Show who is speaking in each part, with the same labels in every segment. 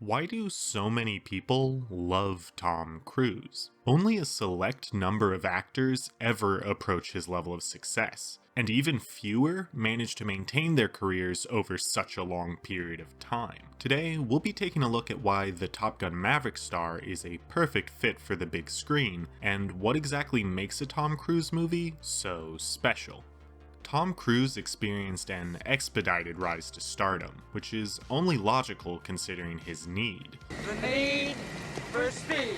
Speaker 1: Why do so many people love Tom Cruise? Only a select number of actors ever approach his level of success, and even fewer manage to maintain their careers over such a long period of time. Today, we'll be taking a look at why the Top Gun Maverick star is a perfect fit for the big screen, and what exactly makes a Tom Cruise movie so special. Tom Cruise experienced an expedited rise to stardom, which is only logical considering his need.
Speaker 2: The need for speed.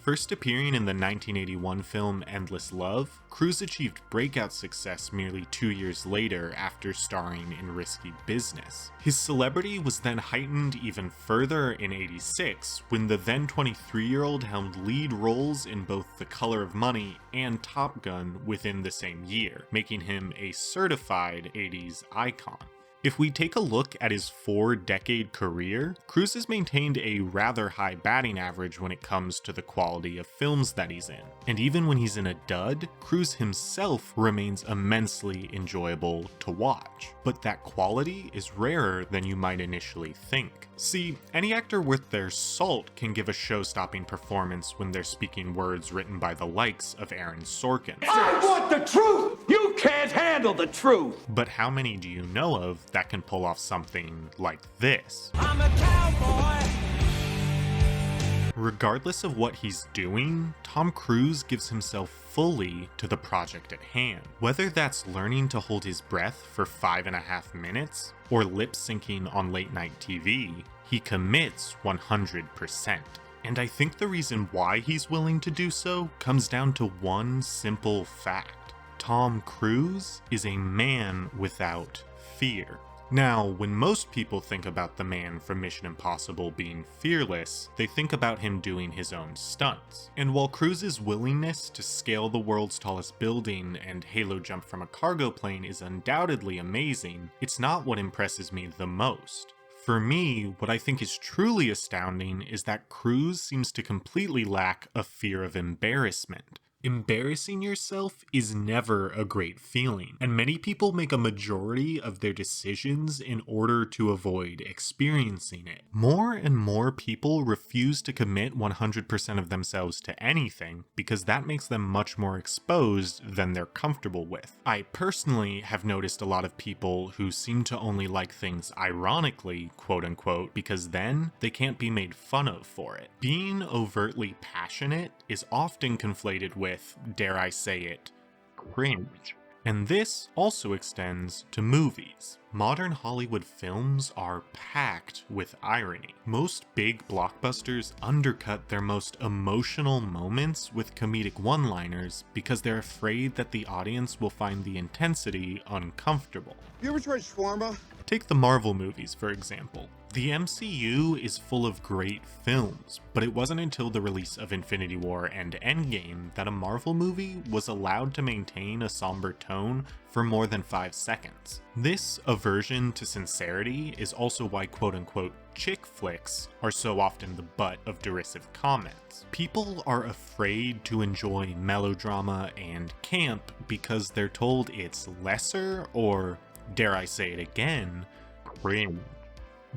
Speaker 1: First appearing in the 1981 film Endless Love, Cruise achieved breakout success merely 2 years later after starring in Risky Business. His celebrity was then heightened even further in '86 when the then 23-year-old helmed lead roles in both The Color of Money and Top Gun within the same year, making him a certified '80s icon. If we take a look at his 4-decade career, Cruise has maintained a rather high batting average when it comes to the quality of films that he's in. And even when he's in a dud, Cruise himself remains immensely enjoyable to watch. But that quality is rarer than you might initially think. See, any actor worth their salt can give a show-stopping performance when they're speaking words written by the likes of Aaron Sorkin.
Speaker 2: I want the truth! You can't handle the truth!
Speaker 1: But how many do you know of that can pull off something like this?
Speaker 2: I'm a cowboy!
Speaker 1: Regardless of what he's doing, Tom Cruise gives himself fully to the project at hand. Whether that's learning to hold his breath for 5.5 minutes, or lip syncing on late night TV, he commits 100%. And I think the reason why he's willing to do so comes down to one simple fact. Tom Cruise is a man without fear. Now, when most people think about the man from Mission Impossible being fearless, they think about him doing his own stunts. And while Cruise's willingness to scale the world's tallest building and halo jump from a cargo plane is undoubtedly amazing, it's not what impresses me the most. For me, what I think is truly astounding is that Cruise seems to completely lack a fear of embarrassment. Embarrassing yourself is never a great feeling, and many people make a majority of their decisions in order to avoid experiencing it. More and more people refuse to commit 100% of themselves to anything because that makes them much more exposed than they're comfortable with. I personally have noticed a lot of people who seem to only like things ironically, quote unquote, because then they can't be made fun of for it. Being overtly passionate is often conflated with, dare I say it, cringe. And this also extends to movies. Modern Hollywood films are packed with irony. Most big blockbusters undercut their most emotional moments with comedic one-liners because they're afraid that the audience will find the intensity uncomfortable.
Speaker 3: You ever tried shawarma?
Speaker 1: Take the Marvel movies, for example. The MCU is full of great films, but it wasn't until the release of Infinity War and Endgame that a Marvel movie was allowed to maintain a somber tone for more than 5 seconds. This aversion to sincerity is also why quote-unquote chick flicks are so often the butt of derisive comments. People are afraid to enjoy melodrama and camp because they're told it's lesser or, dare I say it again, cringe.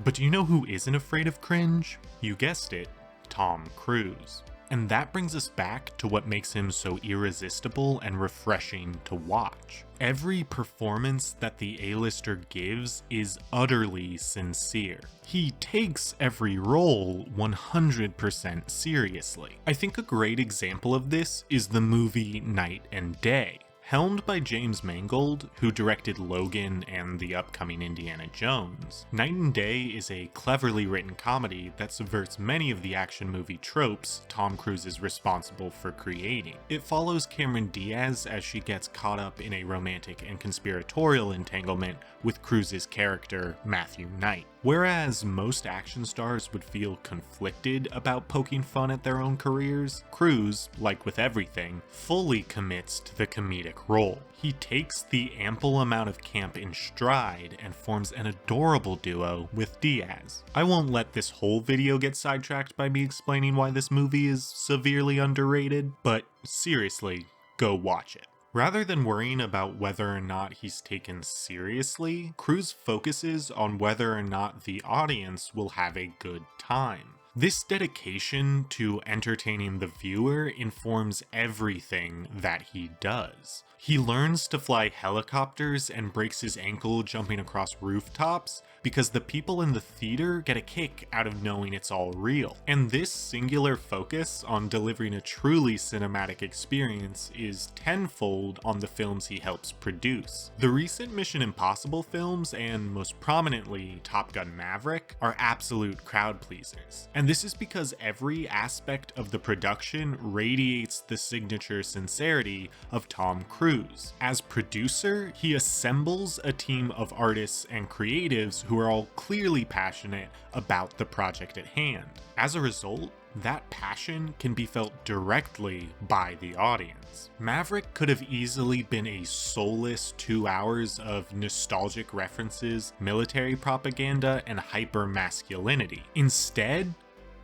Speaker 1: But do you know who isn't afraid of cringe? You guessed it, Tom Cruise. And that brings us back to what makes him so irresistible and refreshing to watch. Every performance that the A-lister gives is utterly sincere. He takes every role 100% seriously. I think a great example of this is the movie Night and Day. Helmed by James Mangold, who directed Logan and the upcoming Indiana Jones, Night and Day is a cleverly written comedy that subverts many of the action movie tropes Tom Cruise is responsible for creating. It follows Cameron Diaz as she gets caught up in a romantic and conspiratorial entanglement with Cruise's character, Matthew Knight. Whereas most action stars would feel conflicted about poking fun at their own careers, Cruise, like with everything, fully commits to the comedic role. He takes the ample amount of camp in stride and forms an adorable duo with Diaz. I won't let this whole video get sidetracked by me explaining why this movie is severely underrated, but seriously, go watch it. Rather than worrying about whether or not he's taken seriously, Cruise focuses on whether or not the audience will have a good time. This dedication to entertaining the viewer informs everything that he does. He learns to fly helicopters and breaks his ankle jumping across rooftops because the people in the theater get a kick out of knowing it's all real. And this singular focus on delivering a truly cinematic experience is tenfold on the films he helps produce. The recent Mission Impossible films, and most prominently Top Gun Maverick, are absolute crowd pleasers. And this is because every aspect of the production radiates the signature sincerity of Tom Cruise. As producer, he assembles a team of artists and creatives who are all clearly passionate about the project at hand. As a result, that passion can be felt directly by the audience. Maverick could have easily been a soulless 2 hours of nostalgic references, military propaganda, and hyper-masculinity. Instead,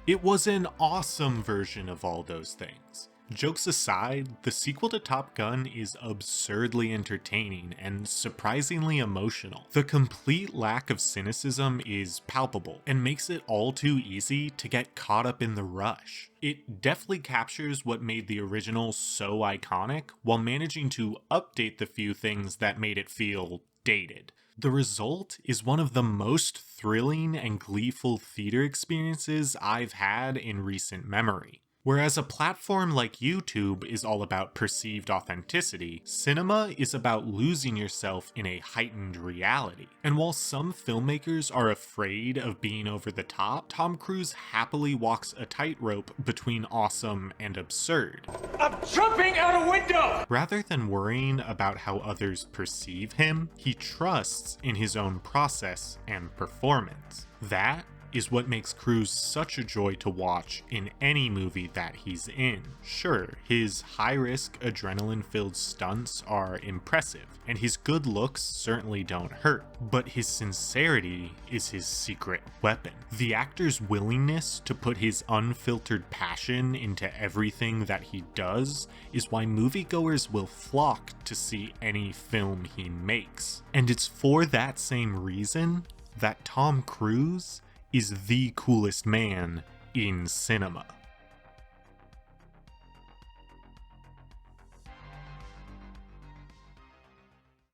Speaker 1: it was an awesome version of all those things. Jokes aside, the sequel to Top Gun is absurdly entertaining and surprisingly emotional. The complete lack of cynicism is palpable and makes it all too easy to get caught up in the rush. It definitely captures what made the original so iconic while managing to update the few things that made it feel dated. The result is one of the most thrilling and gleeful theater experiences I've had in recent memory. Whereas a platform like YouTube is all about perceived authenticity, cinema is about losing yourself in a heightened reality. And while some filmmakers are afraid of being over the top, Tom Cruise happily walks a tightrope between awesome and absurd.
Speaker 2: I'm jumping out a window!
Speaker 1: Rather than worrying about how others perceive him, he trusts in his own process and performance. That is what makes Cruise such a joy to watch in any movie that he's in. Sure, his high-risk, adrenaline-filled stunts are impressive, and his good looks certainly don't hurt, but his sincerity is his secret weapon. The actor's willingness to put his unfiltered passion into everything that he does is why moviegoers will flock to see any film he makes. And it's for that same reason that Tom Cruise is the coolest man in cinema.